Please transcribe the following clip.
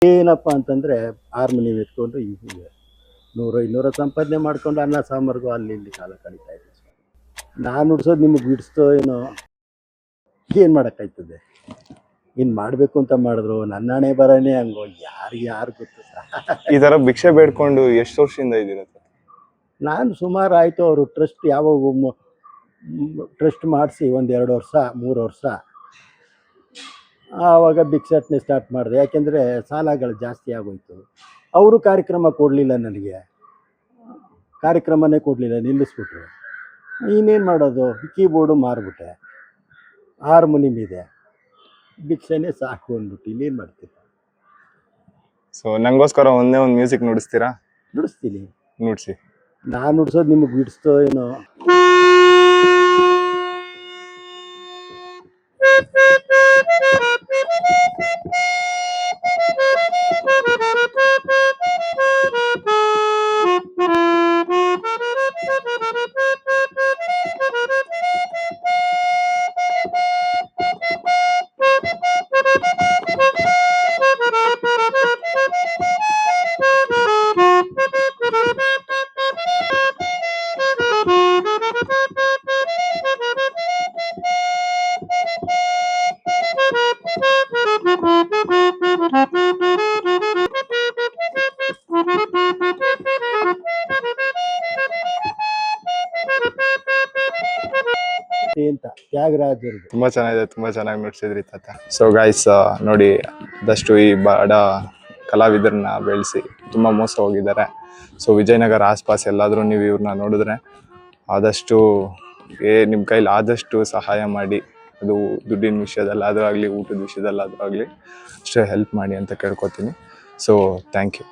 ಏನಪ್ಪ ಅಂತಂದರೆ ಹಾರ್ಮೋನಿಯಂ ಎತ್ಕೊಂಡು ಈಗ 100-200 ಸಂಪಾದನೆ ಮಾಡ್ಕೊಂಡು ಅನ್ನ ಸಾಂಬಾರ್ಗೂ ಅಲ್ಲಿ ಇಲ್ಲಿ ಕಾಲ ಕಳೀತಾ ಇದ್ದೀವಿ. ನಾನು ನುಡ್ಸೋದು ನಿಮಗೆ ಬಿಡಿಸ್ತೋ ಏನೋ, ಏನು ಮಾಡೋಕ್ಕಾಯ್ತದೆ. ಇನ್ನು ಮಾಡಬೇಕು ಅಂತ ಮಾಡಿದ್ರು ನನ್ನ ಹಣೆ ಬರನೇ ಹಂಗೋ, ಯಾರು ಗೊತ್ತು ಈ ತರ ಭಿಕ್ಷೆ ಬೇಡ್ಕೊಂಡು ಎಷ್ಟು ವರ್ಷದಿಂದ ಇದ್ದೀರಾ? ನಾನು ಸುಮಾರು ಆಯಿತು. ಅವರು ಟ್ರಸ್ಟ್ ಯಾವಾಗ ಟ್ರಸ್ಟ್ ಮಾಡಿಸಿ 1-2 ವರ್ಷ 3 ವರ್ಷ ಆವಾಗ ಭಿಕ್ಷಾಟನೆ ಸ್ಟಾರ್ಟ್ ಮಾಡಿದೆ. ಯಾಕೆಂದರೆ ಸಾಲಗಳು ಜಾಸ್ತಿ ಆಗೋಯ್ತು. ಅವರು ಕಾರ್ಯಕ್ರಮ ಕೊಡಲಿಲ್ಲ, ನನಗೆ ಕಾರ್ಯಕ್ರಮನೇ ಕೊಡಲಿಲ್ಲ, ನಿಲ್ಲಿಸ್ಬಿಟ್ರು. ಇನ್ನೇನು ಮಾಡೋದು, ಕೀಬೋರ್ಡು ಮಾರಿಬಿಟ್ಟೆ, ಹಾರ್ಮೋನಿಯಂ ಇದೆ, ಭಿಕ್ಷೆನೇ ಸಾಕು ಅಂದ್ಬಿಟ್ಟು ಇನ್ನೇನು ಮಾಡ್ತೀನಿ. ಸೊ ನಂಗೋಸ್ಕರ ಒಂದೇ ಒಂದು ಮ್ಯೂಸಿಕ್ ನುಡಿಸ್ತೀರಾ? ನುಡಿಸ್ತೀನಿ. ನುಡಿಸಿ. ನಾನು ನುಡ್ಸೋದು ನಿಮಗೆ ಬಿಡಿಸ್ತೋ ಏನೋ. ಅಂತ ತ್ಯಾಗರಾಜರು ತುಂಬಾ ಚೆನ್ನಾಗಿದೆ, ತುಂಬಾ ಚೆನ್ನಾಗಿ ನುಡಿಸಿದ್ರಿ ತಾತ. ಸೊ ಗೈಸ್ ನೋಡಿ, ಆದಷ್ಟು ಈ ಬಡ ಕಲಾವಿದರನ್ನ ಬೆಳೆಸಿ ತುಂಬ ಮೋಸ ಹೋಗಿದ್ದಾರೆ. ಸೊ ವಿಜಯನಗರ ಆಸ್ಪಾಸ್ ಎಲ್ಲಾದರೂ ನೀವು ಇವ್ರನ್ನ ನೋಡಿದ್ರೆ ಆದಷ್ಟು ನಿಮ್ಮ ಕೈಲಿ ಆದಷ್ಟು ಸಹಾಯ ಮಾಡಿ. ಅದು ದುಡ್ಡಿನ ವಿಷಯದಲ್ಲಾದರೂ ಆಗಲಿ, ಊಟದ ವಿಷಯದಲ್ಲಾದರೂ ಆಗಲಿ, ಅಷ್ಟೇ ಹೆಲ್ಪ್ ಮಾಡಿ ಅಂತ ಕೇಳ್ಕೊತೀನಿ. So thank you.